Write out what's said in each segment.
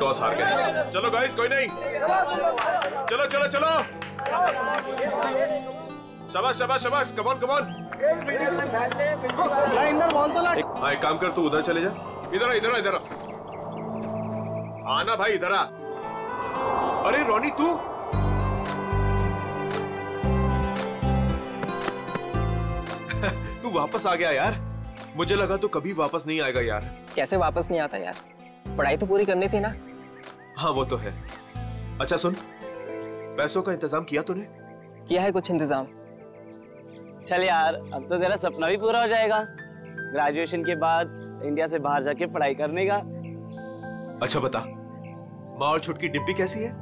Toss हार गए। चलो गाइस, कोई नहीं, चलो चलो चलो, शाबाश शाबाश शाबाश, कम ऑन कम ऑन। हाँ, एक काम कर, तू उधर चले जा। इधर इधर इधर आना भाई, इधर आ। अरे रोनी, तू तू वापस आ गया यार। मुझे लगा तू कभी वापस नहीं आएगा यार। कैसे वापस नहीं आता यार, पढ़ाई तो पूरी करनी थी ना। हाँ वो तो है। अच्छा सुन, पैसों का इंतजाम किया तूने? किया है कुछ इंतजाम। चल यार, अब तो तेरा सपना भी पूरा हो जाएगा, ग्रेजुएशन के बाद इंडिया से बाहर जाके पढ़ाई करने का। अच्छा बता, माँ और छुटकी डिब्बी कैसी है?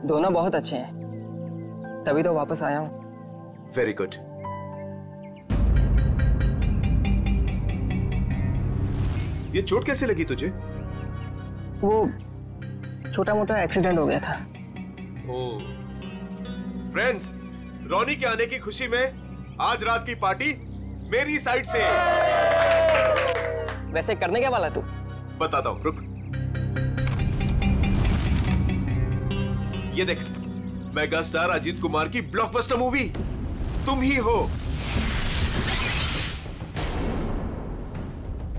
दोनों बहुत अच्छे हैं, तभी तो वापस आया हूँ। Very good. ये चोट कैसे लगी तुझे? वो छोटा मोटा एक्सीडेंट हो गया था। ओह। फ्रेंड्स, रोनी के आने की खुशी में आज रात की पार्टी मेरी साइड से। वैसे करने क्या वाला तू? बताता हूँ, रुक। ये देख, मेगा स्टार अजीत कुमार की ब्लॉकबस्टर मूवी तुम ही हो।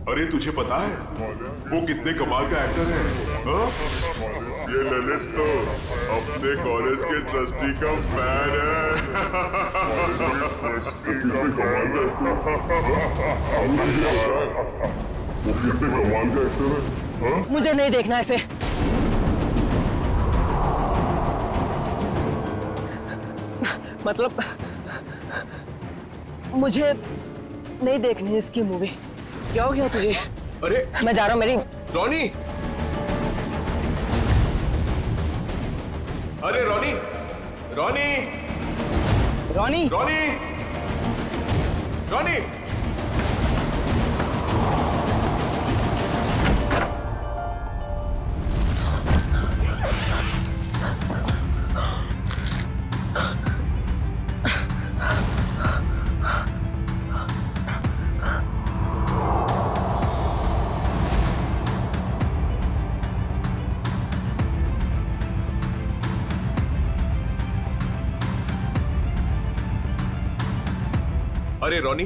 अरे तुझे पता है वो कितने कमाल का एक्टर है? हा? ये ललित तो अपने कॉलेज के ट्रस्टी का फैन है। मुझे नहीं देखना ऐसे। मतलब मुझे नहीं देखनी इसकी मूवी। क्या हो गया तुझे? अरे मैं जा रहा हूँ। मेरी रोनी, अरे रोनी रोनी रोनी रोनी रोनी। अरे रोनी,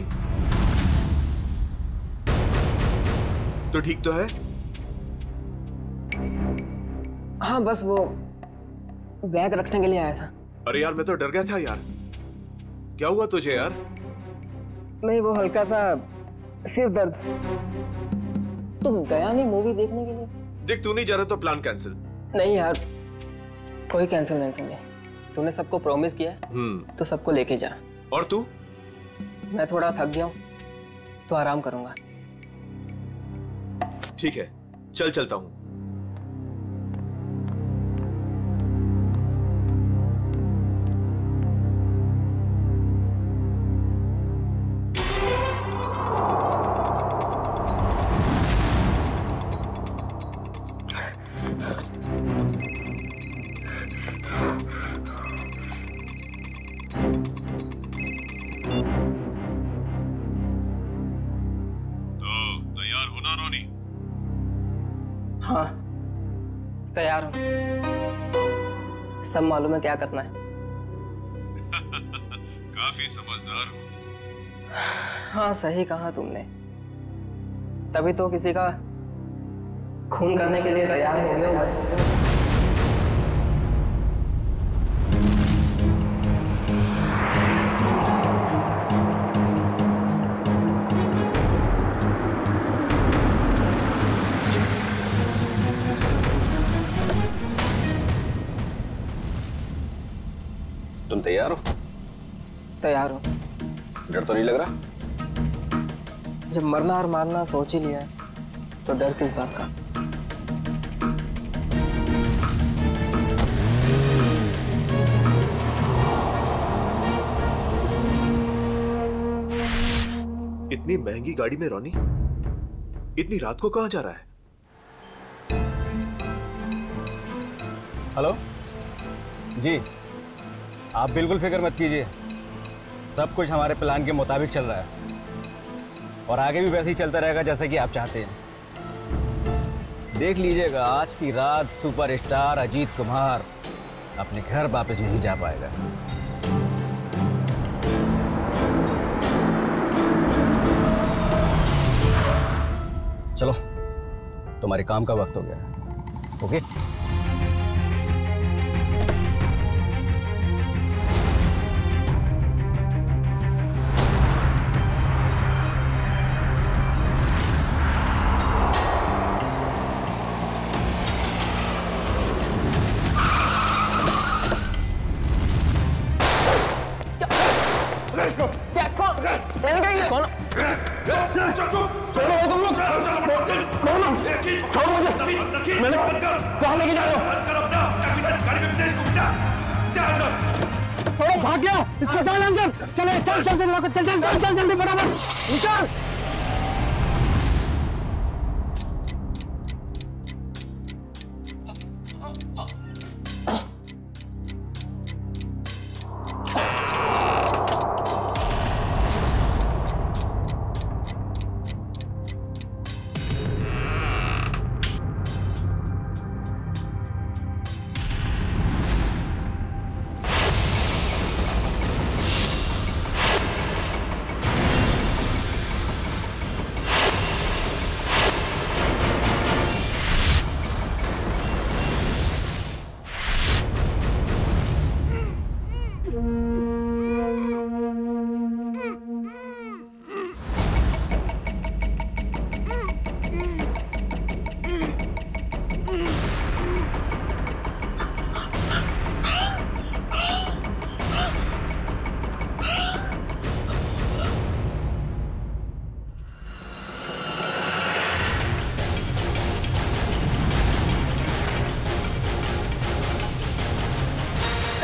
तो ठीक तो है? हाँ, बस वो बैग रखने के लिए आया था। अरे यार, मैं तो डर गया था यार। क्या हुआ तुझे यार? नहीं, वो हल्का सा सिर दर्द। तुम गया नहीं मूवी देखने के लिए? देख, तू नहीं जा रहा तो प्लान कैंसिल। नहीं यार, कोई कैंसिल नहीं। तूने सबको प्रॉमिस किया है तो सबको लेके जा। और तू? मैं थोड़ा थक गया हूँ तो आराम करूंगा। ठीक है, चल चलता हूँ। हाँ, तैयार हूँ। सब मालूम है क्या करना है। काफी समझदार हो। हाँ, सही कहा तुमने। तभी तो किसी का खून करने के लिए तैयार हो गया। तुम तैयार हो? तैयार हूँ। डर तो नहीं लग रहा? जब मरना और मारना सोच ही लिया है तो डर किस बात का? इतनी महंगी गाड़ी में रोनी इतनी रात को कहां जा रहा है? हेलो जी, आप बिल्कुल फिक्र मत कीजिए, सब कुछ हमारे प्लान के मुताबिक चल रहा है और आगे भी वैसे ही चलता रहेगा जैसा कि आप चाहते हैं। देख लीजिएगा आज की रात सुपरस्टार अजीत कुमार अपने घर वापस नहीं जा पाएगा। चलो तुम्हारे काम का वक्त हो गया है। ओके भाग गया, इसको डाल अंदर। चले चल चल चल चल चल चल जल्दी फटाफट चल।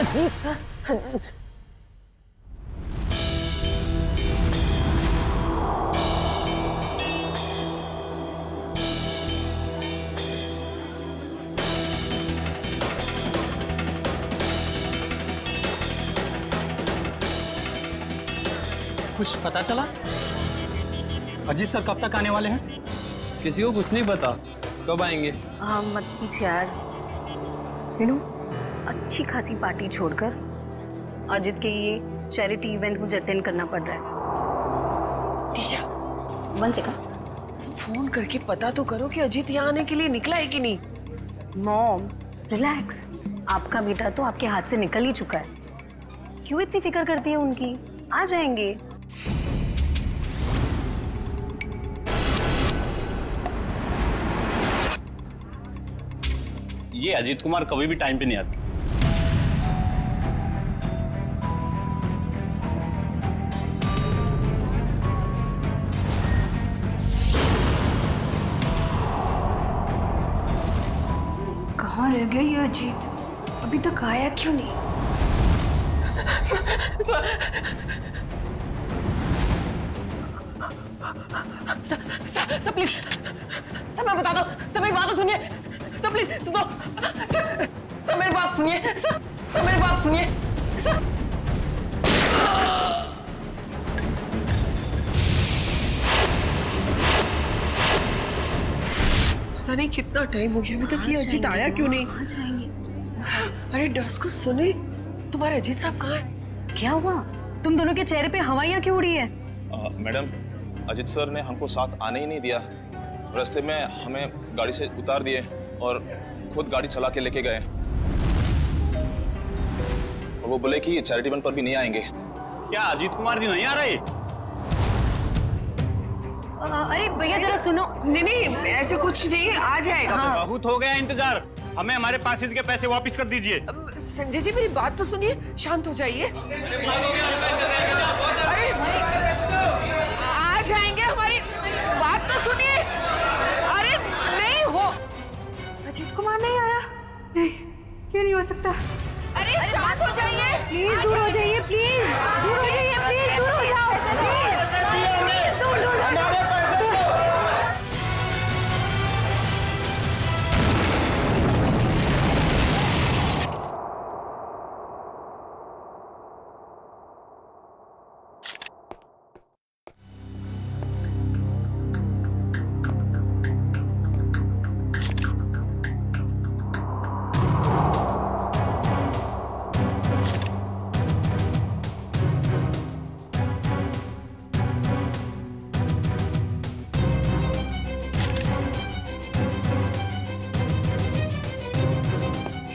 Ajit sir, Ajit sir. कुछ पता चला? अजीत सर कब तक आने वाले हैं? किसी को कुछ नहीं पता कब आएंगे। हाँ मत पूछ यार। मीनू, अच्छी खासी पार्टी छोड़कर अजित के ये चैरिटी इवेंट मुझे अटेंड करना पड़ रहा है। टीशा, 1 सेकंड, फोन करके पता तो करो कि अजीत यहाँ आने के लिए निकला है कि नहीं। मॉम रिलैक्स, आपका बेटा तो आपके हाथ से निकल ही चुका है। क्यों इतनी फिक्र करती है उनकी? आ जाएंगे। ये अजीत कुमार कभी भी टाइम पे नहीं आती। कहाँ रह गया ये अजीत? अभी तक आया क्यों नहीं? सर प्लीज, सर मैं बता दो, सर मेरी बात तो सुनिए, सर प्लीज सुनो, सर मेरी बात सुनिए, सर मेरी बात सुनिए, सर। पता नहीं कितना टाइम हो गया अभी तक ये अजीत आया क्यों नहीं? आ जाएंगे। अरे डस्को सुने, तुम्हारे अजीत साहब कहाँ हैं? क्या हुआ? तुम दोनों के चेहरे पे हवाइयाँ क्यों उड़ी है? मैडम, अजीत सर ने हमको साथ आने ही नहीं दिया। रास्ते में हमें गाड़ी से उतार दिए और खुद गाड़ी चला के लेके गए। और वो बोले कि चैरिटी इवेंट पर भी नहीं आएंगे। क्या अजीत कुमार जी नहीं आ रहे? अरे भैया जरा सुनो। नहीं ऐसे कुछ नहीं, आ जाएगा बस। बहुत हो गया इंतजार, हमें हमारे पासेज के पैसे वापस कर दीजिए। संजय जी मेरी बात तो सुनिए, शांत हो जाइए। अरे आ जाएंगे, हमारी बात तो सुनिए। अरे नहीं हो, अजीत कुमार नहीं आ रहा। नहीं, ये नहीं हो सकता। अरे शांत हो जाइए, प्लीज दूर हो जाइए, प्लीज दूर हो जाइए, प्लीज दूर हो जाओ, प्लीज दूर दूर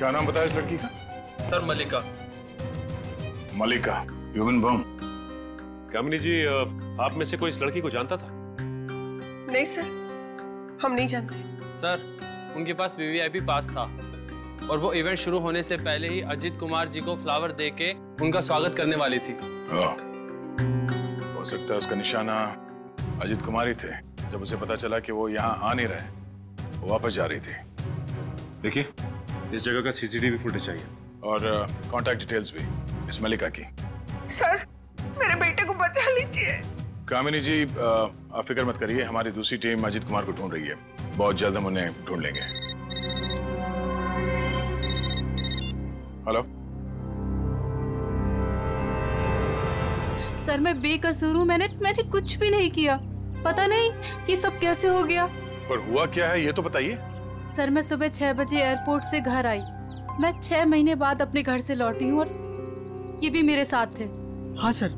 क्या नाम बताया इस लड़की का? सर मलिका। मलिका, ह्यूमन बम। कामिनी जी, आप में से कोई इस लड़की को जानता था? नहीं सर, हम नहीं जानते। सर, उनके पास वीवीआईपी पास था और वो इवेंट शुरू होने से पहले ही अजीत कुमार जी को फ्लावर देके उनका स्वागत करने वाली थी। हो सकता है उसका निशाना अजीत कुमार ही थे। जब उसे पता चला कि वो यहाँ आ नहीं रहे, वो वापस जा रही थी। देखिए, इस जगह का सीसीटीवी फुटेज चाहिए और कांटेक्ट डिटेल्स भी इस मलिका की। सर, मेरे बेटे को बचा लीजिए। कामिनी जी, आप फिक्र मत करिए, हमारी दूसरी टीम अजीत कुमार को ढूंढ रही है। बहुत जल्द हम उन्हें ढूंढ लेंगे। हेलो सर, मैं बेकसूर हूँ। मैंने कुछ भी नहीं किया। पता नहीं ये सब कैसे हो गया। पर हुआ क्या है ये तो बताइए। सर, मैं सुबह 6 बजे एयरपोर्ट से घर आई। मैं 6 महीने बाद अपने घर से लौटी हूँ और ये भी मेरे साथ थे। हाँ सर,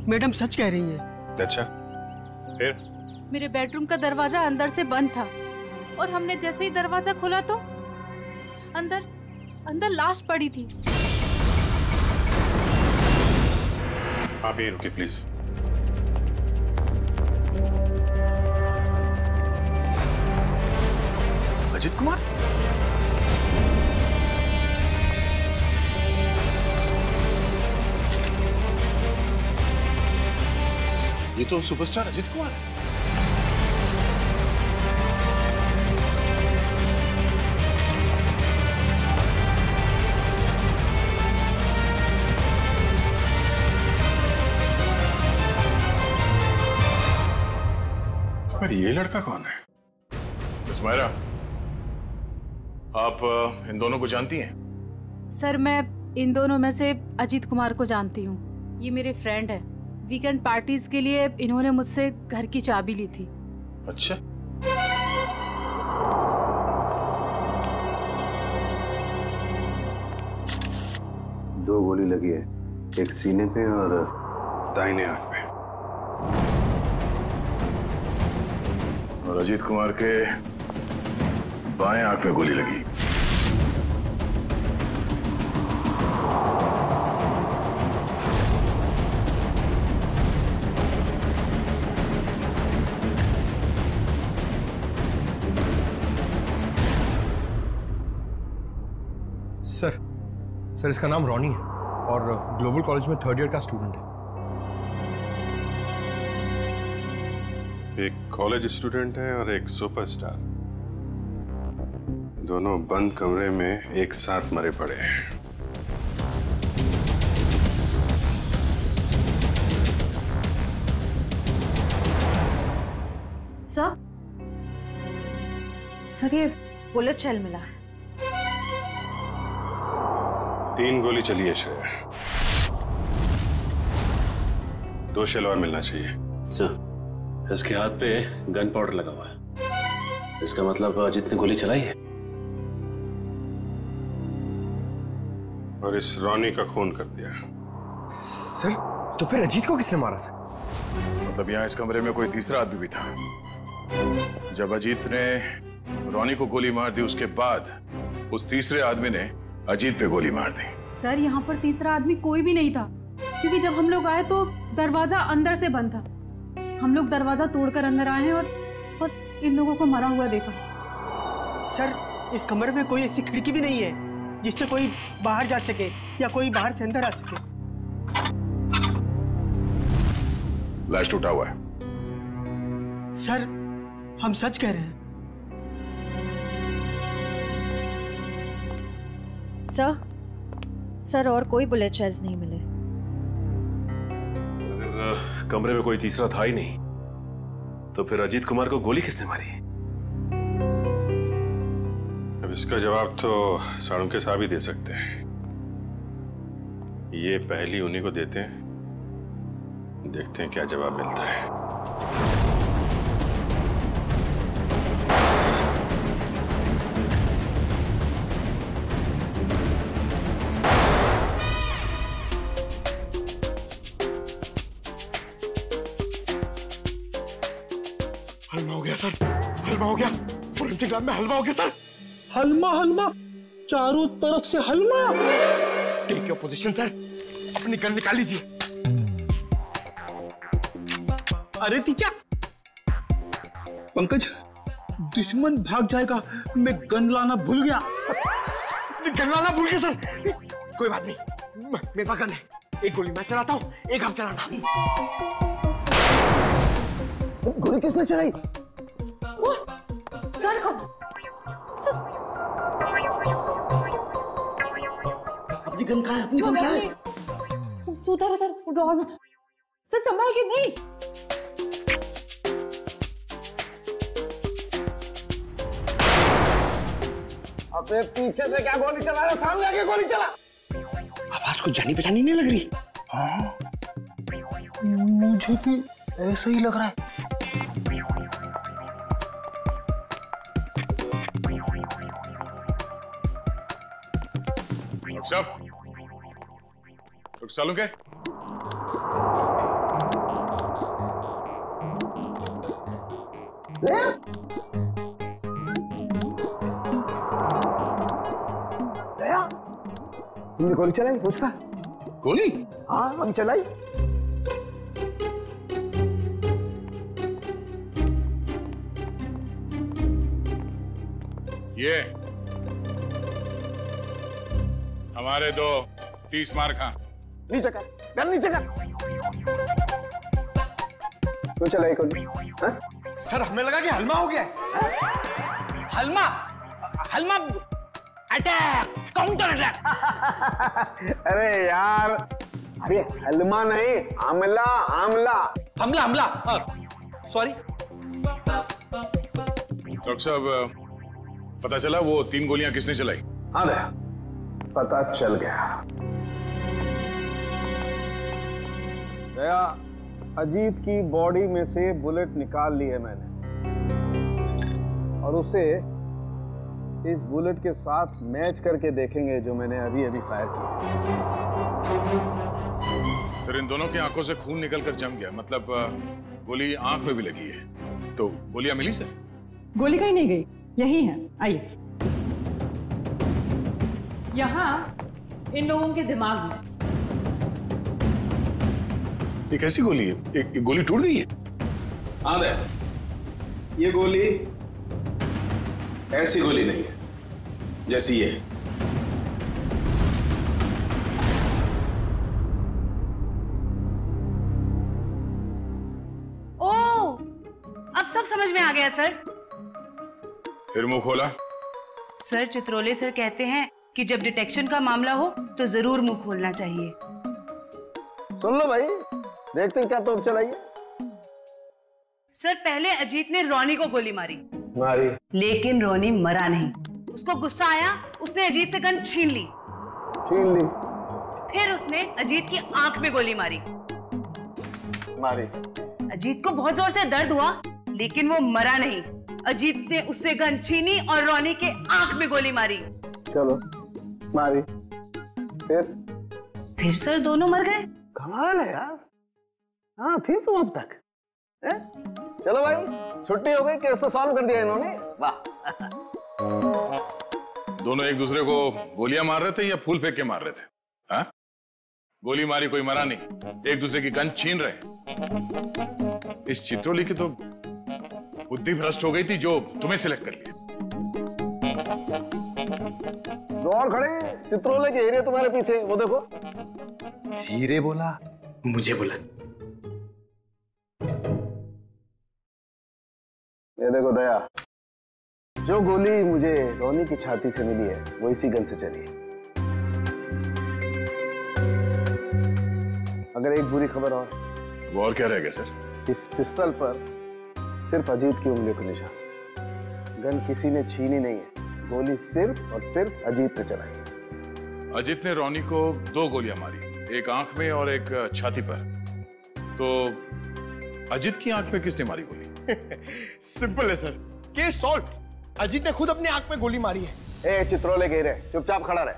मैडम सच कह रही हैं। अच्छा, फिर? मेरे बेडरूम का दरवाजा अंदर से बंद था और हमने जैसे ही दरवाजा खोला तो अंदर लाश पड़ी थी। आप यहीं रुकिए प्लीज। अजीत कुमार? ये तो सुपरस्टार अजीत कुमार है। पर ये लड़का कौन है? मिस मायरा, आप इन दोनों को जानती हैं? सर, मैं इन दोनों में से अजीत कुमार को जानती हूँ। ये मेरे फ्रेंड है। वीकेंड पार्टीज के लिए इन्होंने मुझसे घर की चाबी ली थी। अच्छा, दो गोली लगी है, एक सीने पे और दाहिने आंख पे। और अजीत कुमार के बाएं आंख में गोली लगी। सर, इसका नाम रॉनी है और ग्लोबल कॉलेज में 3rd ईयर का स्टूडेंट है। एक कॉलेज स्टूडेंट है और एक सुपरस्टार। दोनों बंद कमरे में एक साथ मरे पड़े हैं। सर, ये बुलेट शेल मिला है। 3 गोली चली है श्रेया। 2 शेल और मिलना चाहिए। सर, इसके हाथ पे गन पाउडर लगा हुआ है। इसका मतलब अजीत ने गोली चलाई है और इस रॉनी का खून कर दिया। सर, तो फिर अजीत को किसने मारा सर? मतलब यहाँ इस कमरे में कोई तीसरा आदमी भी था। जब अजीत ने रॉनी को गोली मार दी, उसके बाद उस तीसरे आदमी ने अजीत पे गोली मार दी। सर, यहाँ पर तीसरा आदमी कोई भी नहीं था, क्योंकि जब हम लोग आए तो दरवाजा अंदर से बंद था। हम लोग दरवाजा तोड़कर अंदर आए हैं और इन लोगों को मरा हुआ देखा। सर, इस कमरे में कोई ऐसी खिड़की भी नहीं है जिससे कोई बाहर जा सके या कोई बाहर से अंदर आ सके। लाश टूटा हुआ है। सर, हम सच कह रहे हैं। सर, और कोई बुलेट शेल्स नहीं मिले। कमरे में कोई तीसरा था ही नहीं, तो फिर अजीत कुमार को गोली किसने मारी? अब इसका जवाब तो साळुंखे साहब ही दे सकते हैं। ये पहली उन्हीं को देते हैं, देखते हैं क्या जवाब मिलता है। हलवा हो गया सर, हलवा हो गया। फोरेंसिक लैब में हलवा हो गया सर। हलवा? चारों तरफ से हलवा। टेक योर पोजीशन सर, अपनी गन निकाल लीजिए। अरे तीचा, पंकज दुश्मन भाग जाएगा, मैं गन लाना भूल गया। गन लाना भूल गया सर। कोई बात नहीं, मेरे पास गन है। एक गोली मैं चलाता हूँ, एक आप चलाना। गोली किसने चलाई? सर अपनी गन कहाँ है? अपनी गन कहाँ है? उधर ड्रॉअर में। सर संभाल के नहीं। अपने पीछे से क्या गोली चला रहा? सामने आके गोली चला। आवाज कुछ जानी पहचानी नहीं लग रही। हाँ, मुझे भी ऐसा ही लग रहा है। डॉक्टर सालू क्या? दया, तुमने गोली चलाई मुझ पर? गोली? हाँ, हम चलाई। ये हमारे दो 30 मार खा। नीचे कर, गन नीचे कर। तो चलाई गोली। सर हमें लगा कि हलमा हो गया है। हलमा? हलमा अटैक, काउंटर अटैक। अरे यार, अरे हलमा नहीं, हमला हमला हमला हमला। सॉरी डॉक्टर साहब, पता चला वो 3 गोलियां किसने चलाई? हाँ दया, पता चल गया। दया, अजीत की बॉडी में से बुलेट निकाल ली है मैंने, और उसे इस बुलेट के साथ मैच करके देखेंगे जो मैंने अभी अभी फायर किया। सर, इन दोनों की आंखों से खून निकलकर जम गया, मतलब गोली आंख में भी लगी है। तो गोलियां मिली सर? गोली कहीं नहीं गई, यही है। आइए, यहाँ इन लोगों के दिमाग में। ये कैसी गोली है? एक गोली टूट गई है? हाँ दया, ये गोली ऐसी गोली नहीं है जैसी ये। ओह, अब सब समझ में आ गया सर। फिर मुंह खोला? सर, चित्रोले सर कहते हैं कि जब डिटेक्शन का मामला हो तो जरूर मुंह खोलना चाहिए। सुन लो भाई, देखते हैं क्या तोप चलाइए। सर, पहले अजीत ने रोनी को गोली मारी, लेकिन रोनी मरा नहीं। उसको गुस्सा आया, उसने अजीत से गन छीन ली। फिर उसने अजीत की आंख में गोली मारी। अजीत को बहुत जोर से दर्द हुआ, लेकिन वो मरा नहीं। अजीत ने उससे गन छीनी और रोनी के आंख में गोली मारी। चलो, मारी। फिर सर दोनों मर गए। कमाल है यार। हाँ, थी तुम अब तक। चलो भाई, छुट्टी हो गई, केस तो सॉल्व कर दिया इन्होंने। वाह। दोनों एक दूसरे को गोलियां मार रहे थे या फूल फेंक के मार रहे थे? हाँ? गोली मारी, कोई मरा नहीं, एक दूसरे की गन छीन रहे। इस चित्रोली की तो बुद्धि भ्रष्ट हो गई थी जो तुम्हें सिलेक्ट कर लिया। दो और खड़े, चित्रोले के हीरे तुम्हारे पीछे, वो देखो। हीरे बोला, मुझे बोला। ये देखो दया, जो गोली मुझे रोनी की छाती से मिली है वो इसी गन से चली है। अगर एक बुरी खबर और। वो और क्या रह गया सर? इस पिस्टल पर सिर्फ अजीत की उंगली का निशान। गन किसी ने छीनी नहीं है, गोली सिर्फ और सिर्फ अजीत ने चलाई है। अजीत ने रोनी को 2 गोलियां मारी, एक आंख में और एक छाती पर। तो अजीत की आंख में किसने मारी गोली? सिंपल है सर, केस सॉल्व। अजीत ने खुद अपनी आंख में गोली मारी है। ए चित्रोले के हीरे, चुपचाप खड़ा रहे।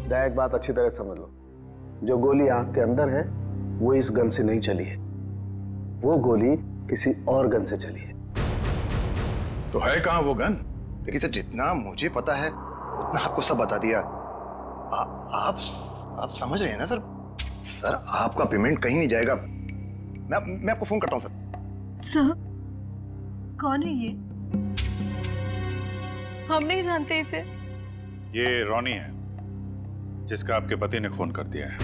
दया, एक बात अच्छी तरह समझ लो, जो गोली आंख के अंदर है वो इस गन से नहीं चली है, वो गोली किसी और गन से चली है। तो है कहां वो गन? देखिए सर, जितना मुझे पता है उतना आपको सब बता दिया। आप समझ रहे हैं ना सर? सर आपका पेमेंट कहीं नहीं जाएगा। मैं आपको फोन करता हूँ सर। सर कौन है ये? हम नहीं जानते इसे। ये रॉनी है जिसका आपके पति ने खून कर दिया है।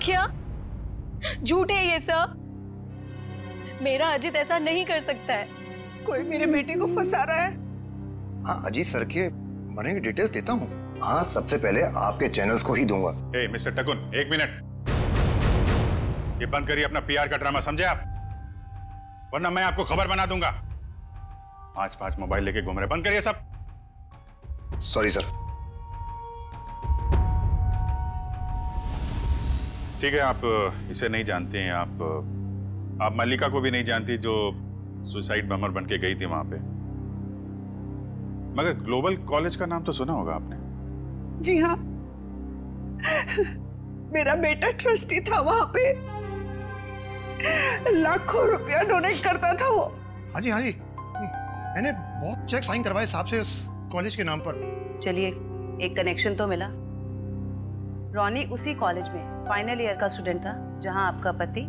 क्या झूठ है ये सर? मेरा अजीत ऐसा नहीं कर सकता है। कोई मेरे बेटे को फंसा रहा है। हाँ, अजीत सर के मरने की डिटेल्स देता हूँ। हाँ, सबसे पहले आपके चैनल्स को ही दूंगा। ए, मिस्टर टकुन, 1 मिनट। ये बंद करिए अपना पीआर का ड्रामा, समझे आप? वरना मैं आपको खबर बना दूंगा। 5 मोबाइल लेके घूम रहे, बंद करिए सब। Sorry sir. ठीक है, आप इसे नहीं जानते हैं। आप मल्लिका को भी नहीं जानती जो सुसाइड बमर बन के गई थी वहां पे। मगर ग्लोबल कॉलेज का नाम तो सुना होगा आपने। जी हाँ, मेरा बेटा ट्रस्टी था वहां पे। लाखों रुपया डोनेट करता था वो। हाँ जी, मैंने बहुत चेक साइन करवाए साहब से उस कॉलेज के नाम पर। चलिए, एक कनेक्शन तो मिला। रॉनी उसी कॉलेज में फाइनल ईयर का स्टूडेंट था जहां आपका पति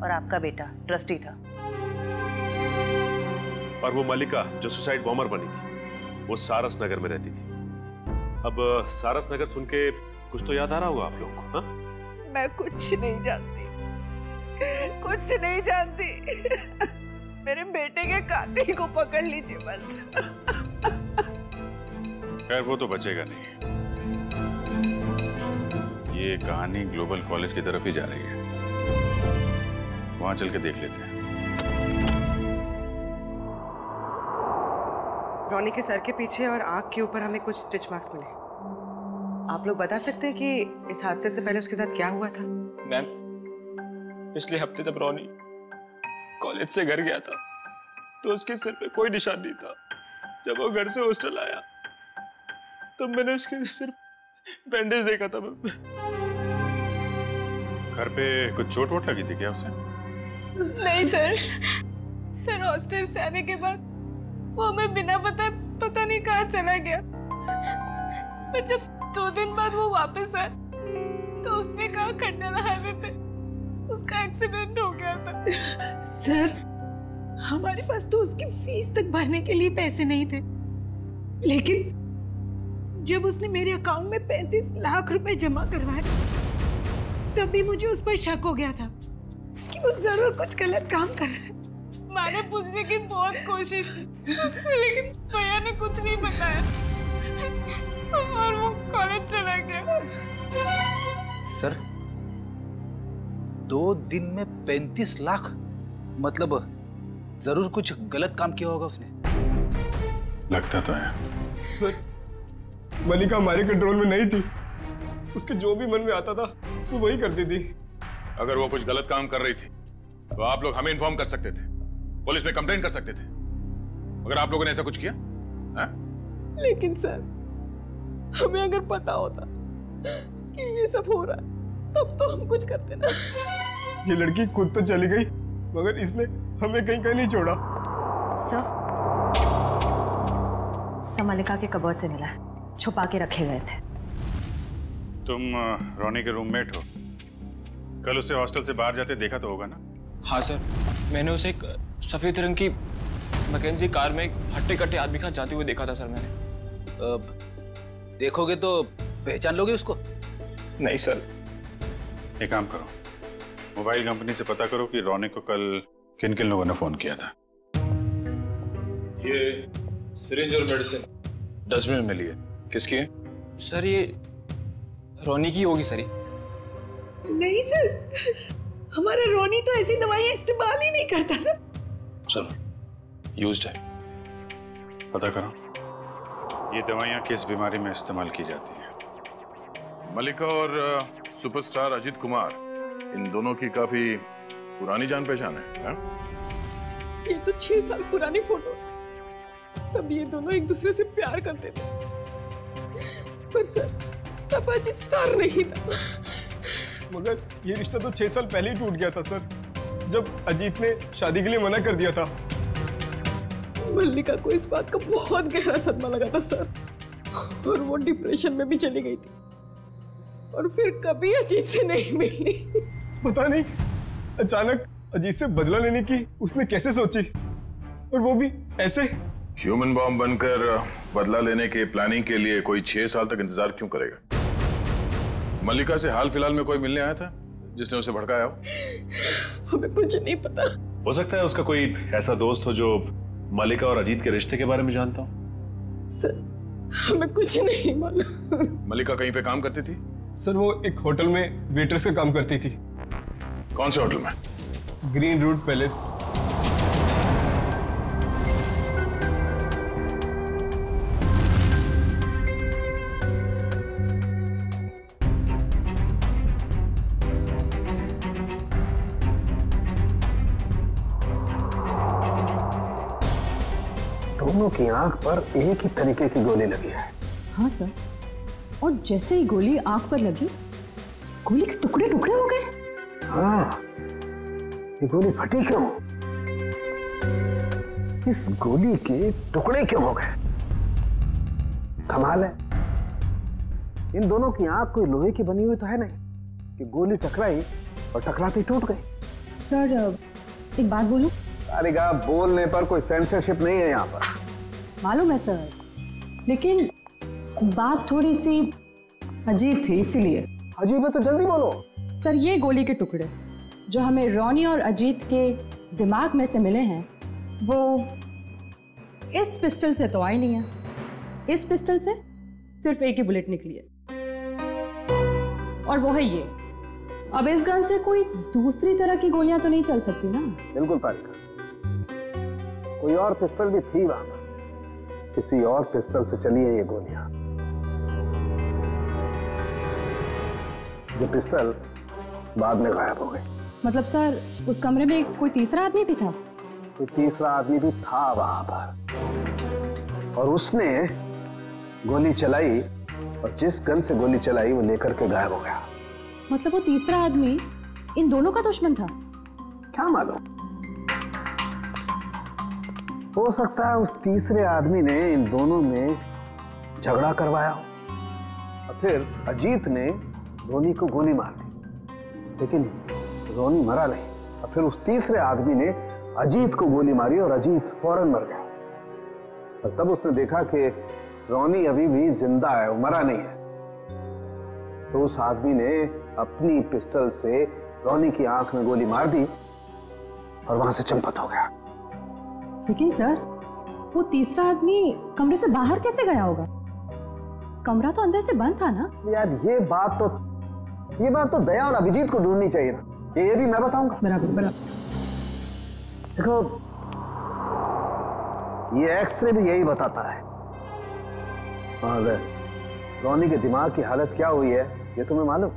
और आपका बेटा ट्रस्टी था। और वो मल्लिका जो सुसाइड बॉम्बर बनी थी, वो सारस नगर में रहती थी। अब सारस नगर सुन के कुछ तो याद आ रहा होगा आप लोगों को? हाँ? मैं कुछ नहीं जानती, कुछ नहीं जानती। मेरे बेटे के कातिल को पकड़ लीजिए बस। खैर, वो तो बचेगा नहीं। ये कहानी ग्लोबल कॉलेज की तरफ ही जा रही है। वहां चल के देख लेते हैं। रॉनी के सर के पीछे और आंख के ऊपर हमें कुछ स्टिच मार्क्स मिले। आप लोग बता सकते हैं कि इस हादसे से पहले उसके साथ क्या हुआ था? मैम, पिछले हफ्ते जब रॉनी कॉलेज से घर गया था तो उसके सिर पे कोई निशान नहीं था। जब वो घर से हॉस्टल आया तब मैंने उसके सिर बैंडेज देखा था। घर पे कुछ चोट वोट लगी थी क्या उसे? नहीं सर हॉस्टल से आने के बाद वो हमें बिना पता नहीं कहाँ चला गया। पर जब 2 दिन बाद वो वापस आया तो उसने कहा खंडाला हाईवे पे उसका एक्सीडेंट हो गया था। सर, हमारे पास तो उसकी फीस तक भरने के लिए पैसे नहीं थे, लेकिन जब उसने मेरे अकाउंट में 35 लाख रुपए जमा करवाए तभी मुझे उस पर शक हो गया था कि वो जरूर कुछ गलत काम कर रहा है। मैंने पूछने की बहुत कोशिश की लेकिन भैया ने कुछ नहीं बताया और वो कॉलेज चला गया। सर, 2 दिन में 35 लाख? मतलब जरूर कुछ गलत काम किया होगा उसने। लगता तो है। सर, मल्लिका हमारे कंट्रोल में नहीं थी। उसके जो भी मन में आता था वो वही करती थी। अगर वो कुछ गलत काम कर रही थी तो आप लोग हमें इन्फॉर्म कर सकते थे, पुलिस में कंप्लेंट कर सकते थे। अगर आप लोगों ने ऐसा कुछ किया है? लेकिन सर, हमें अगर पता होता कि ये सब हो रहा है तब तो हम कुछ करते ना। ये लड़की खुद तो चली गई मगर इसने हमें कहीं नहीं छोड़ा। सर मल्लिका के कबर्ड से मिला है, छुपा के रखे गए थे। तुम रॉनी के रूममेट हो, कल उसे हॉस्टल से बाहर जाते देखा तो होगा ना? हाँ सर, मैंने उसे एक सफेद रंग की मैकेंजी कार में एक हट्टे कट्टे आदमी के साथ जाते हुए देखा था सर मैंने। देखोगे तो पहचान लोगे उसको? नहीं सर। एक काम करो, मोबाइल कंपनी से पता करो कि रॉनी को कल किन किन लोगों ने फोन किया था। ये सिरिंज और मेडिसिन डस्टबिन में लिए। किसकी है? सर ये रॉनी की होगी सर। नहीं सर, हमारा रॉनी तो ऐसी दवाइयां इस्तेमाल ही नहीं करता था। चलो, यूज्ड है, पता करो ये दवाइयां किस बीमारी में इस्तेमाल की जाती है। मल्लिका और सुपरस्टार अजीत कुमार, इन दोनों की काफी पुरानी जान पहचान है। ये तो 6 साल पुरानी फोटो, तब ये दोनों एक दूसरे से प्यार करते थे। पर सर, तब अजीत स्टार नहीं था। मगर ये रिश्ता तो 6 साल पहले ही टूट गया था सर, जब अजीत ने शादी के लिए मना कर दिया था। मल्लिका को इस बात का बहुत गहरा सदमा लगा था सर, और वो डिप्रेशन में भी चली गई थी और फिर कभी अजीत से नहीं मिली। पता नहीं अचानक अजीत से बदला लेने की उसने कैसे सोची, और वो भी ऐसे। ह्यूमन बॉम्ब बनकर बदला लेने के प्लानिंग के लिए कोई 6 साल तक इंतजार क्यों करेगा? मल्लिका से हाल फिलहाल में कोई मिलने आया था जिसने उसे भड़काया हो? हमें कुछ नहीं पता। हो सकता है उसका कोई ऐसा दोस्त हो जो मल्लिका और अजीत के रिश्ते के बारे में जानता हो। सर हमें कुछ नहीं मालूम। मल्लिका कहीं पे काम करती थी? सर वो एक होटल में वेट्रेस का काम करती थी। कौन से होटल में? Green Route Palace. दोनों की आंख पर एक ही तरीके की गोली लगी है। हाँ सर, और जैसे ही गोली आंख पर लगी, गोली के टुकड़े टुकड़े हो गए। हाँ, ये गोली फटी क्यों? इस गोली के टुकड़े क्यों हो गए? कमाल है, इन दोनों की आंख कोई लोहे की बनी हुई तो है नहीं कि गोली टकराई और टकराती टूट गई। सर एक बात बोलूं? अरे गा, बोलने पर कोई सेंसरशिप नहीं है यहाँ पर। मालूम है सर, लेकिन बात थोड़ी सी अजीब थी, इसीलिए। अजीब है तो जल्दी बोलो। सर ये गोली के टुकड़े जो हमें रोनी और अजीत के दिमाग में से मिले हैं, वो इस पिस्टल से तो आई नहीं है। इस पिस्टल से सिर्फ एक ही बुलेट निकली है, और वो है ये। अब इस गन से कोई दूसरी तरह की गोलियां तो नहीं चल सकती ना? बिल्कुल पारिका, कोई और पिस्टल भी थी वहां, किसी और पिस्टल से चली है ये गोलियां। ये पिस्टल बाद में गायब हो गई। मतलब सर उस कमरे में कोई तीसरा आदमी भी था? कोई तीसरा आदमी भी था वहां पर, और उसने गोली चलाई, और जिस गन से गोली चलाई वो लेकर के गायब हो गया। मतलब वो तीसरा आदमी इन दोनों का दुश्मन था? क्या मालूम, हो सकता है उस तीसरे आदमी ने इन दोनों में झगड़ा करवाया हो, और फिर अजीत ने रोनी को गोली मार दी, लेकिन रोनी मरा नहीं, और फिर उस तीसरे आदमी ने अजीत को गोली मारी और अजीत फौरन मर गया। और तब उसने देखा कि रोनी अभी भी जिंदा है, वो मरा नहीं है, तो उस आदमी ने अपनी पिस्टल से रोनी की आंख में गोली मार दी और वहां से चंपत हो गया। लेकिन सर वो तीसरा आदमी कमरे से बाहर कैसे गया होगा? कमरा तो अंदर से बंद था ना? यार ये बात तो दया और अभिजीत को ढूंढनी चाहिए ना, ये भी मैं बताऊंगा। बराबर बराबर। देखो ये एक्सरे भी यही बताता है, और रोनी के दिमाग की हालत क्या हुई है ये तुम्हें मालूम?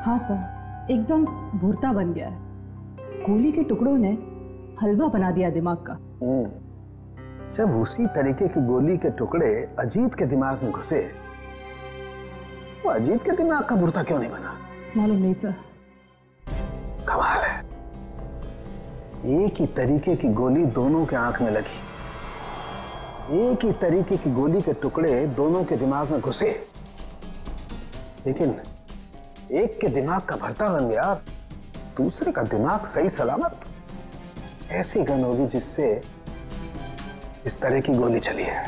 हाँ सर, एकदम भुरता बन गया है। गोली के टुकड़ों ने हलवा बना दिया दिमाग का। जब उसी तरीके की गोली के टुकड़े अजीत के दिमाग में घुसे, वो अजीत के दिमाग का भुरता क्यों नहीं बना? मालूम नहीं सर। कमाल है, एक ही तरीके की गोली दोनों के आंख में लगी, एक ही तरीके की गोली के टुकड़े दोनों के दिमाग में घुसे, लेकिन एक के दिमाग का भरता बन गया, दूसरे का दिमाग सही सलामत। ऐसी गन होगी जिससे इस तरह की गोली चली है।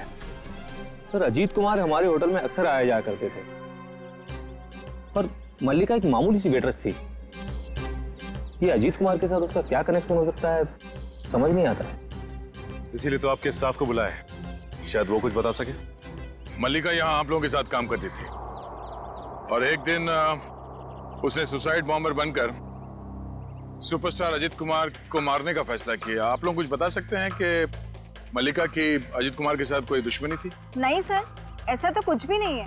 सर अजीत कुमार हमारे होटल में अक्सर आया जाया करते थे, पर मल्लिका एक मामूली सी वेट्रेस थी। ये अजीत कुमार के साथ उसका क्या कनेक्शन हो सकता है, समझ नहीं आता है। इसीलिए तो आपके स्टाफ को बुलाया है, शायद वो कुछ बता सके। मल्लिका यहाँ आप लोगों के साथ काम करती थी, और एक दिन उसने सुसाइड बॉम्बर बनकर सुपरस्टार अजीत कुमार को मारने का फैसला किया। आप लोग कुछ बता सकते हैं कि मल्लिका की अजीत कुमार के साथ कोई दुश्मनी थी? नहीं सर, ऐसा तो कुछ भी नहीं है।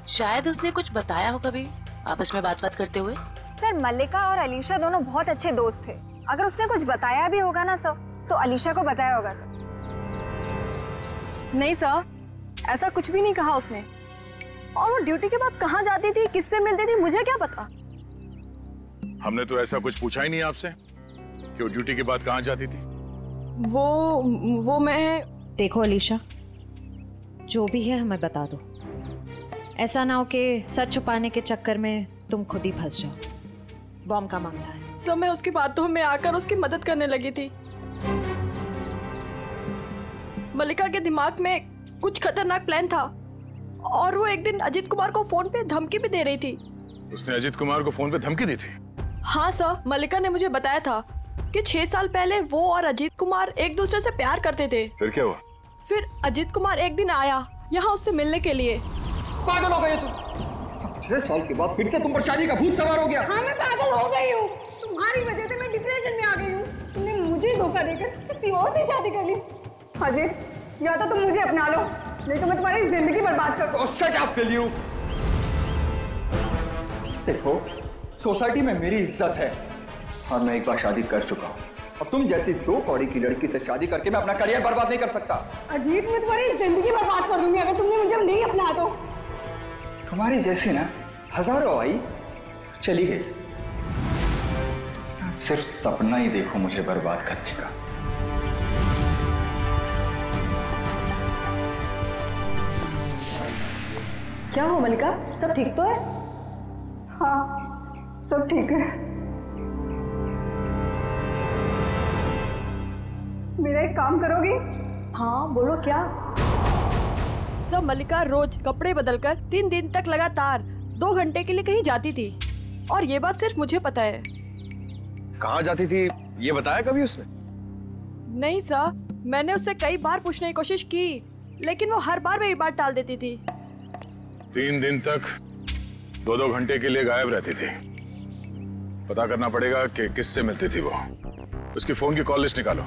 शायद उसने कुछ बताया हो कभी आपस में बात करते हुए। सर मल्लिका और अलीशा दोनों बहुत अच्छे दोस्त थे, अगर उसने कुछ बताया भी होगा ना सर, तो अलीशा को बताया होगा सर। नहीं सर, ऐसा कुछ भी नहीं कहा उसने। और वो ड्यूटी के बाद कहाँ जाती थी, किससे मिलती थी, मुझे क्या पता। हमने तो ऐसा कुछ पूछा ही नहीं आपसे कि वो ड्यूटी के बाद कहाँ जाती थी। वो मैं देखो अलीशा, जो भी है हमें बता दो। ऐसा ना हो कि सच छुपाने के चक्कर में तुम खुद ही फंस जाओ। बॉम्ब का मामला है। सर मैं उसकी बातों में आकर उसकी मदद करने लगी थी। मल्लिका के दिमाग में कुछ खतरनाक प्लान था और वो एक दिन अजीत कुमार को फोन पे धमकी भी दे रही थी। उसने अजीत कुमार को फोन पे धमकी दी थी? हाँ सर, मल्लिका ने मुझे बताया था कि 6 साल पहले वो और अजीत कुमार एक दूसरे से प्यार करते थे। फिर क्या हुआ? फिर अजीत कुमार एक दिन आया यहाँ उससे मिलने के लिए। पागल हो गई तुम? 6 साल के बाद फिर से तुम पर शादी का भूत सवार हो गया? हाँ मैं पागल हो गई हूँ। तुम्हारी वजह से मैं डिप्रेशन में आ गई हूँ। तुमने मुझे धोखा देकर किसी और से शादी कर ली। अजीत, या तो तुम मुझे अपना लो, नहीं तो मैं तुम्हारी जिंदगी बर्बाद कर दूँ। Shut up will you. देखो, सोसाइटी में मेरी इज्जत है और मैं एक बार शादी कर चुका हूँ। अब तुम जैसी 2 कौड़ी की लड़की से शादी करके मैं अपना करियर बर्बाद नहीं कर सकता। अजीत, मैं तुम्हारी जिंदगी बर्बाद कर दूंगी अगर तुमने मुझे नहीं अपना तो। तुम्हारी जैसी ना हजारों आई, चली गई। सिर्फ सपना ही देखो मुझे बर्बाद करने का। क्या हो मल्लिका, सब ठीक तो है? हाँ, सब ठीक है। मेरा एक काम करोगी? हाँ बोलो क्या? सब मल्लिका रोज कपड़े बदलकर 3 दिन तक लगातार 2 घंटे के लिए कहीं जाती थी और ये बात सिर्फ मुझे पता है। कहाँ जाती थी ये बताया कभी उसने? नहीं सर, मैंने उससे कई बार पूछने की कोशिश की लेकिन वो हर बार मेरी बात टाल देती थी। 3 दिन तक 2-2 घंटे के लिए गायब रहती थी। पता करना पड़ेगा कि किससे मिलती थी वो। उसकी फोन की कॉल लिस्ट निकालो,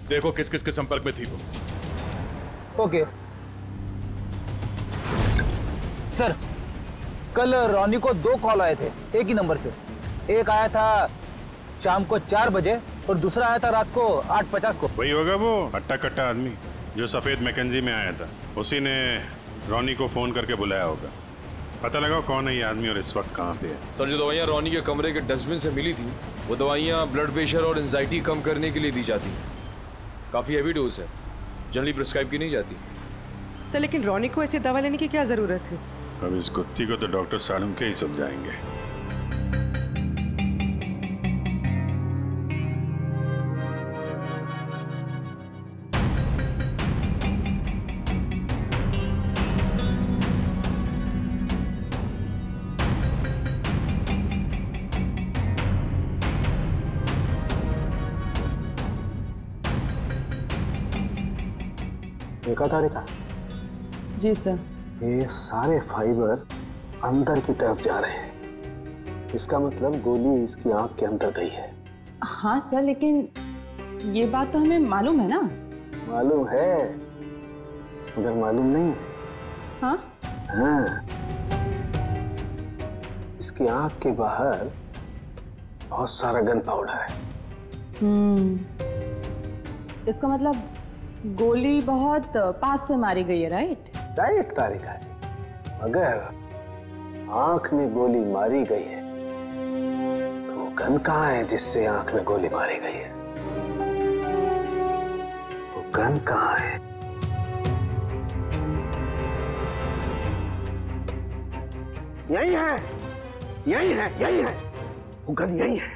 देखो किस किस के संपर्क में थी वो। ओके सर, कल रोनी को 2 कॉल आए थे एक ही नंबर से। एक आया था शाम को 4 बजे और दूसरा आया था रात को 8:50 को। वही होगा वो हट्टा कट्टा आदमी जो सफेद मैकेंजी में आया था। उसी ने रोनी को फोन करके बुलाया होगा। पता लगाओ कौन है ये आदमी और इस वक्त कहाँ पे है। सर, जो दवाइयाँ रोनी के कमरे के डस्टबिन से मिली थी वो दवाइयाँ ब्लड प्रेशर और एंजाइटी कम करने के लिए दी जाती हैं। काफ़ी हैवी डोज है, जनरली प्रिस्क्राइब की नहीं जाती। सर लेकिन रोनी को ऐसी दवा लेने की क्या जरूरत है? अब इस कुत्ती को तो डॉक्टर सालम के ही समझाएंगे। देखा तारिका? जी सर। ये सारे फाइबर अंदर की तरफ जा रहे हैं। इसका मतलब गोली इसकी आंख के अंदर गई है। हाँ सर, लेकिन ये बात तो हमें मालूम है ना। मालूम है मगर मालूम नहीं है। हाँ? हाँ, इसकी आंख के बाहर बहुत सारा गन पाउडर है। इसका मतलब गोली बहुत पास से मारी गई है, राइट? राइट तारिका जी, मगर आंख में गोली मारी गई है तो गन कहाँ है जिससे आंख में गोली मारी गई है? वो गन कहाँ है? यही है, यही है, यही है, वो गन यही है।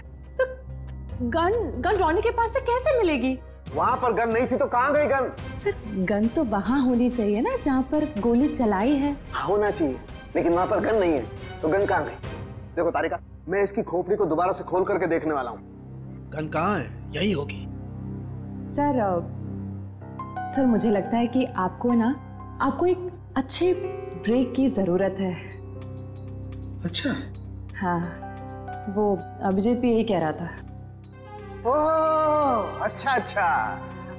गन रोनी के पास से कैसे मिलेगी? वहां पर गन नहीं थी तो कहाँ गई गन? सर गन तो वहां होनी चाहिए ना जहाँ पर गोली चलाई है। होना चाहिए, लेकिन वहां पर गन नहीं है तो गन कहाँ गई? देखो तारिका, मैं इसकी खोपड़ी को दोबारा से खोल करके देखने वाला हूँ। गन कहाँ है? यही होगी। सर मुझे लगता है कि आपको एक अच्छे ब्रेक की जरूरत है। अच्छा? हाँ, वो अभिजीत भी यही कह रहा था। ओह अच्छा अच्छा,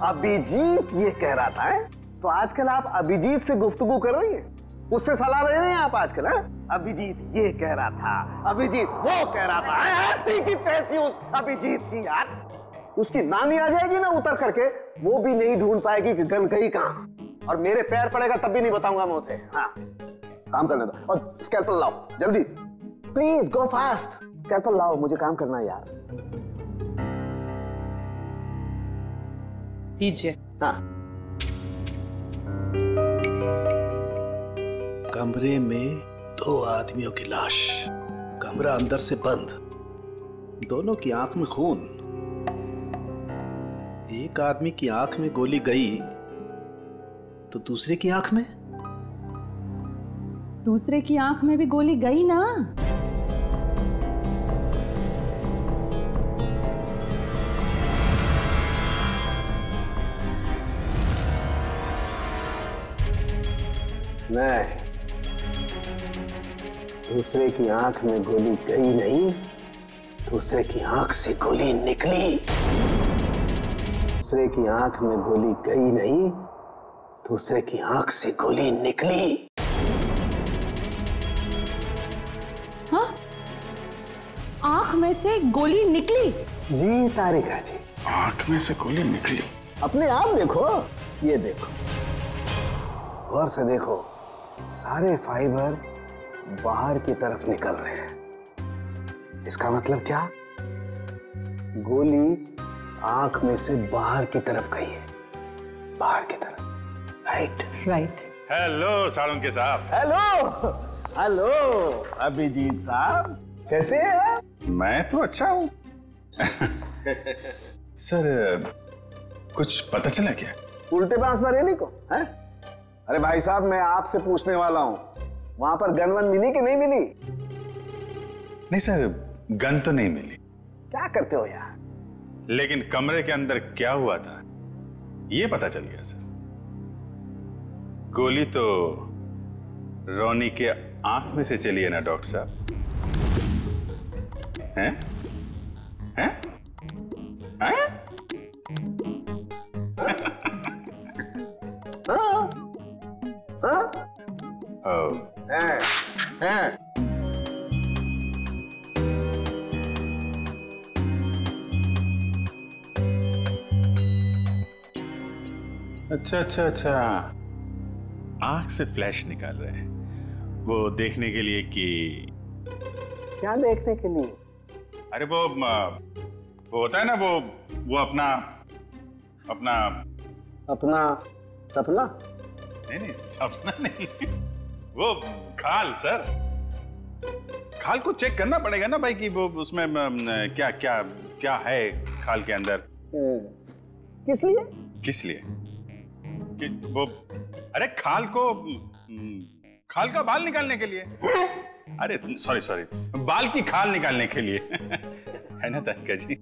अभिजीत ये कह रहा था है? तो आजकल आप अभिजीत से गुफ्तगू कर रही हैं, उससे सलाह ले रहे हैं आप आजकल? है अभिजीत ये कह रहा था, अभिजीत वो कह रहा था, ऐसी की तैसी उस अभिजीत की यार। उसकी नानी आ जाएगी ना उतर करके, वो भी नहीं ढूंढ पाएगी कि गन गई कहाँ, और मेरे पैर पड़ेगा तब भी नहीं बताऊंगा मैं उसे। हाँ काम करने दो, और स्कैल्पल लाओ जल्दी, प्लीज गो फास्ट। स्कैल्पल लाओ, मुझे काम करना है यार। दीजिए। हाँ कमरे में 2 आदमियों की लाश, कमरा अंदर से बंद, दोनों की आंख में खून। एक आदमी की आंख में गोली गई तो दूसरे की आंख में? दूसरे की आंख में भी गोली गई ना। नहीं, दूसरे की आंख में गोली गई नहीं, दूसरे की आंख से गोली निकली। दूसरे की आंख में गोली गई नहीं, दूसरे की आंख से गोली निकली। हाँ? आंख में से गोली निकली? जी तारिका जी, आंख में से गोली निकली। अपने आप देखो, ये देखो, गौर से देखो, सारे फाइबर बाहर की तरफ निकल रहे हैं। इसका मतलब क्या? गोली आंख में से बाहर की तरफ गई है, बाहर की तरफ। Right right. हेलो साळुंके साहब। हेलो हेलो अभिजीत साहब, कैसे हैं? मैं तो अच्छा हूँ। सर, कुछ पता चला क्या? उल्टे बांस बरेली को हैं? अरे भाई साहब, मैं आपसे पूछने वाला हूँ, वहां पर गन वन मिली कि नहीं मिली? नहीं सर, गन तो नहीं मिली। क्या करते हो यार? लेकिन कमरे के अंदर क्या हुआ था ये पता चल गया सर। गोली तो रोनी के आंख में से चली है ना डॉक्टर साहब? हैं? हैं? हैं? अच्छा अच्छा अच्छा, आंख से फ्लैश निकाल रहे हैं वो देखने के लिए कि क्या देखने के लिए? अरे वो होता है ना, वो अपना अपना अपना सपना? नहीं नहीं, सपना नहीं, वो खाल सर, खाल को चेक करना पड़ेगा ना भाई कि वो उसमें क्या क्या क्या है खाल के अंदर। किस लिए? किस लिए कि वो, अरे खाल को, खाल का बाल निकालने के लिए। अरे सॉरी सॉरी, बाल की खाल निकालने के लिए। है ना तारिका जी?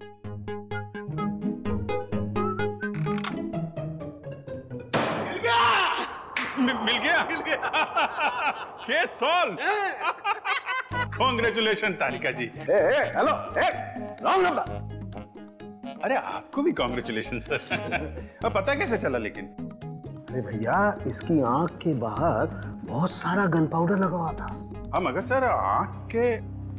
मिल गया case solve. Congratulation Tarika ji. Hello, wrong number. अरे आपको भी कांग्रेचुलेशन सर। अब पता कैसे चला लेकिन? अरे भैया, इसकी आंख के बाहर बहुत सारा गन पाउडर लगा हुआ था। हाँ मगर सर, आंख के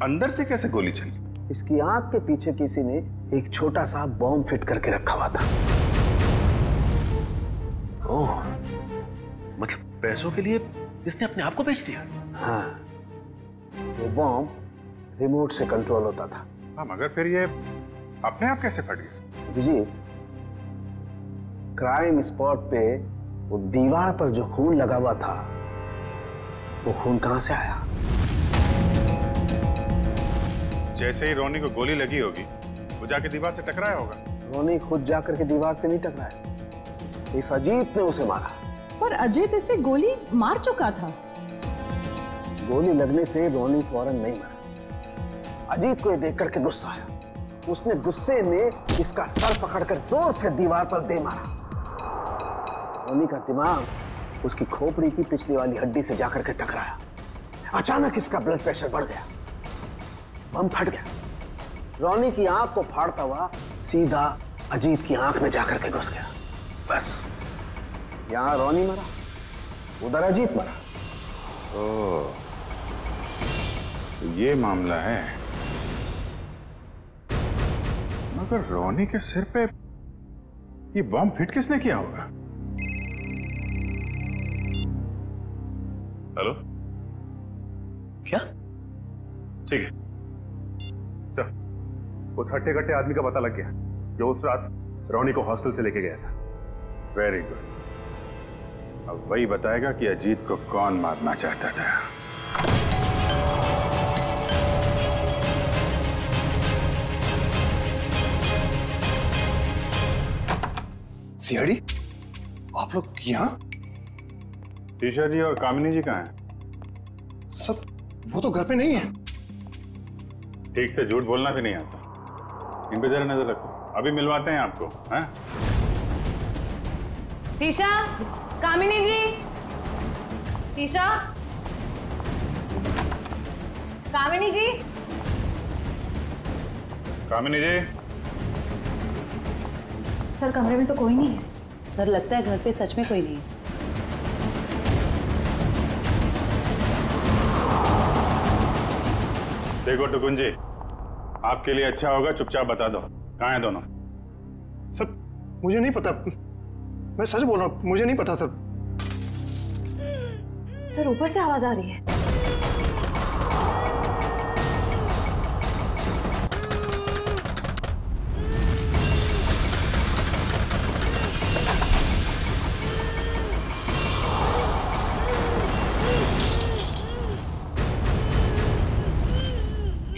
अंदर से कैसे गोली चली? इसकी आंख के पीछे किसी ने एक छोटा सा बॉम्ब फिट करके रखा हुआ था। ओह, मतलब पैसों के लिए इसने अपने आप को बेच दिया? हाँ, वो बॉम्ब रिमोट से कंट्रोल होता था। हाँ मगर फिर ये अपने आप कैसे फट गया? अभिजीत, क्राइम स्पॉट पे वो दीवार पर जो खून लगा हुआ था, वो खून कहां से आया? जैसे ही रोनी को गोली लगी होगी, वो जाके दीवार से टकराया होगा। रोनी खुद जाकर के दीवार से नहीं टकराया, इस अजीत ने उसे मारा। पर अजीत इसे गोली मार चुका था। गोली लगने से रोनी फौरन नहीं मरा। अजीत को ये देख करके गुस्सा आया, उसने गुस्से में इसका सर पकड़कर जोर से दीवार पर दे मारा। रोनी का दिमाग उसकी खोपड़ी की पिछली वाली हड्डी से जाकर के टकराया। अचानक इसका ब्लड प्रेशर बढ़ गया, बम फट गया। रोनी की आंख को फाड़ता हुआ सीधा अजीत की आंख में जाकर के घुस गया। बस, यहां रोनी मरा, उधर अजीत मरा। ओह, ये मामला है। मगर रोनी के सिर पे ये बम फिट किसने किया होगा? हेलो, क्या? ठीक है सर, उस हट्टे कट्टे आदमी का पता लग गया जो उस रात रोनी को हॉस्टल से लेके गया था। Very good. अब वही बताएगा कि अजीत को कौन मारना चाहता था। सीआईडी, आप लोग यहाँ? ईशा जी और कामिनी जी कहाँ हैं? सब वो तो घर पे नहीं है। ठीक से झूठ बोलना भी नहीं आता। इन पे जरा नजर रखो, अभी मिलवाते हैं आपको। हैं? ईशा, कामिनी जी, ईशा, कामिनी जी, कामिनी जी। सर कमरे में तो कोई नहीं है। सर लगता है घर पे सच में कोई नहीं है। देखो टुकुन जी, आपके लिए अच्छा होगा चुपचाप बता दो कहाँ हैं दोनों। सर मुझे नहीं पता, मैं सच बोल रहा हूँ, मुझे नहीं पता सर। सर ऊपर से आवाज आ रही है।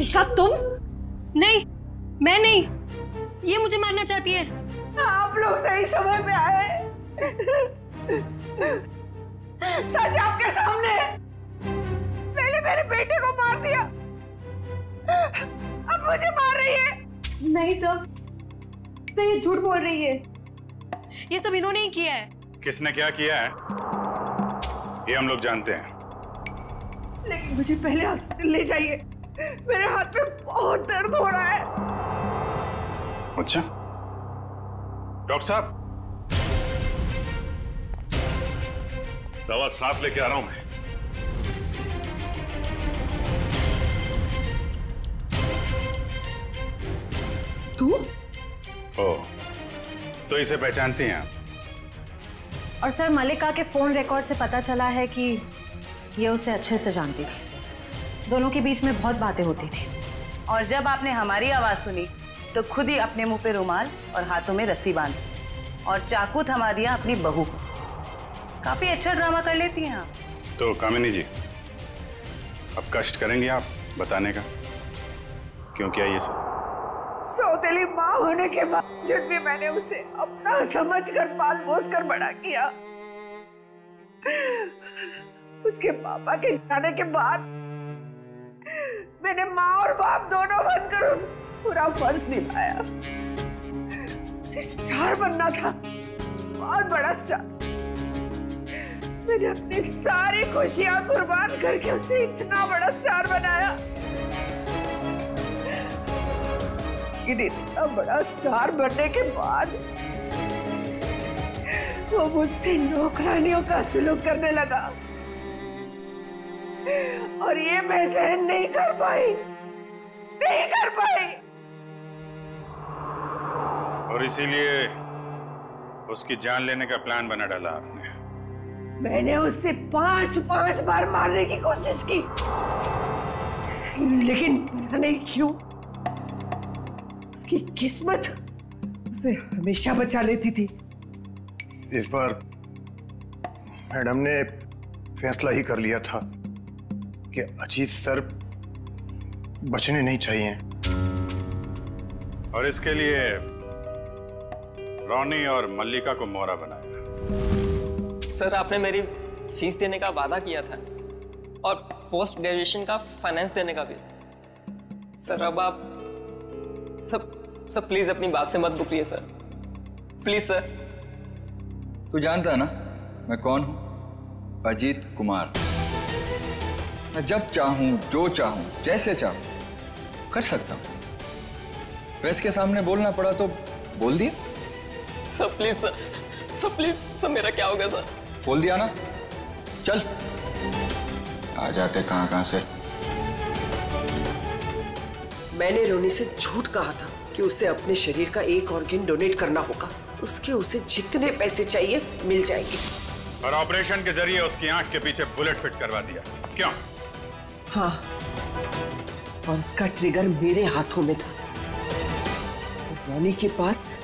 ईशा तुम? नहीं, मैं नहीं। ये मुझे मारना चाहती है। आप लोग सही समय पे आए। सच आपके सामने है। पहले मेरे बेटे को मार दिया, अब मुझे मार रही है। नहीं सर, ये झूठ बोल रही है। ये सब इन्होंने ही किया है। किसने क्या किया है ये हम लोग जानते हैं। लेकिन मुझे पहले हॉस्पिटल ले जाइए, मेरे हाथ में बहुत दर्द हो रहा है। अच्छा डॉक्टर साहब, दवा साफ लेके आ रहा हूं मैं। तू? ओ, तो इसे पहचानती हैं आप? और सर मल्लिका के फोन रिकॉर्ड से पता चला है कि ये उसे अच्छे से जानती थी। दोनों के बीच में बहुत बातें होती थी। और जब आपने हमारी आवाज सुनी तो खुद ही अपने मुंह पे रुमाल और हाथों में रस्सी बांध और चाकू थमा दिया अपनी बहू को। काफी अच्छा ड्रामा कर लेती हैं आप। तो कामिनी जी, अब कष्ट करेंगे आप बताने का क्यों किया ये सब? सौतेली माँ होने के बावजूद भी मैंने उसे अपना समझकर पाल पोस कर बड़ा किया। उसके पापा के जाने के बाद मैंने माँ और बाप दोनों बनकर पूरा फर्ज निभाया। उसे स्टार बनना था, बहुत बड़ा स्टार। मैंने अपनी सारी खुशियां कुर्बान करके उसे इतना बड़ा स्टार बनाया। लेकिन इतना बड़ा स्टार बनने के बाद वो मुझसे नौकरानियों का सुलूक करने लगा और ये मैं सहन नहीं कर पाई। और इसीलिए उसकी जान लेने का प्लान बना डाला आपने। मैंने उससे 5 बार मारने की कोशिश की, लेकिन पता नहीं क्यों उसकी किस्मत उसे हमेशा बचा लेती थी। इस बार मैडम ने फैसला ही कर लिया था कि अजीत सर बचने नहीं चाहिए। और इसके लिए रोनी और मल्लिका को मोहरा बनाया। सर आपने मेरी फीस देने का वादा किया था और पोस्ट ग्रेजुएशन का फाइनेंस देने का भी। सर अब आप सब प्लीज अपनी बात से मत रुकिए सर, प्लीज सर। तू जानता है ना मैं कौन हूं? अजीत कुमार। मैं जब चाहूं, जो चाहूं, जैसे चाहूं कर सकता हूं। प्रेस के सामने बोलना पड़ा तो बोल दिया। Sir please sir please sir, मेरा क्या होगा सर? बोल दिया ना, चल। आ जाते कहां से। मैंने रोनी से झूठ कहा था कि उसे अपने शरीर का एक ऑर्गन डोनेट करना होगा। उसके उसे जितने पैसे चाहिए मिल जाएंगे। और ऑपरेशन के जरिए उसकी आंख के पीछे बुलेट फिट करवा दिया। क्यों? हाँ, और उसका ट्रिगर मेरे हाथों में था। रोनी के पास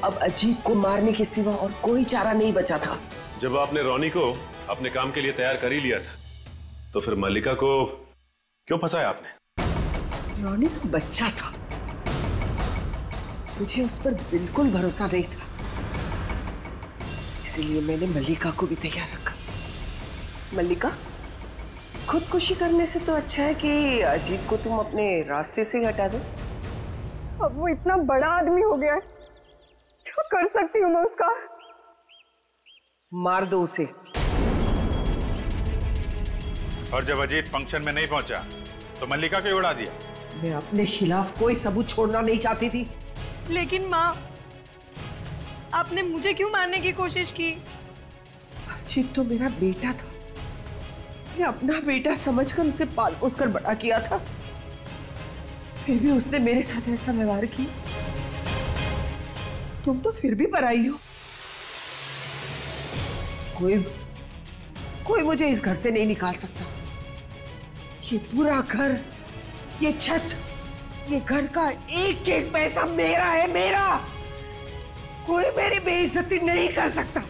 अब अजीत को मारने के सिवा और कोई चारा नहीं बचा था। जब आपने रोनी को अपने काम के लिए तैयार कर ही लिया था, तो फिर मल्लिका को क्यों फंसाया आपने? रोनी तो बच्चा था, मुझे उस पर बिल्कुल भरोसा नहीं था, इसीलिए मैंने मल्लिका को भी तैयार रखा। मल्लिका, खुदकुशी करने से तो अच्छा है कि अजीत को तुम अपने रास्ते से हटा दो। अब वो इतना बड़ा आदमी हो गया है, क्या कर सकती हूँ मैं उसका? मार दो उसे। और जब अजीत फंक्शन में नहीं पहुंचा तो मल्लिका को उड़ा दिया। मैं अपने खिलाफ कोई सबूत छोड़ना नहीं चाहती थी। लेकिन माँ, आपने मुझे क्यों मारने की कोशिश की? अजीत तो मेरा बेटा था, मैं अपना बेटा समझकर उसे पाल पोस कर बड़ा किया था, फिर भी उसने मेरे साथ ऐसा व्यवहार किया। तुम तो फिर भी पराई हो। कोई मुझे इस घर से नहीं निकाल सकता। ये पूरा घर, ये छत, ये घर का एक एक पैसा मेरा है, मेरा। कोई मेरी बेइज्जती नहीं कर सकता,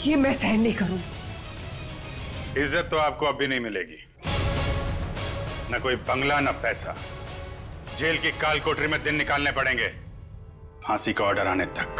ये मैं सहन नहीं करूंगी। इज्जत तो आपको अब भी नहीं मिलेगी, न कोई बंगला न पैसा। जेल की काल कोठरी में दिन निकालने पड़ेंगे, फांसी का ऑर्डर आने तक।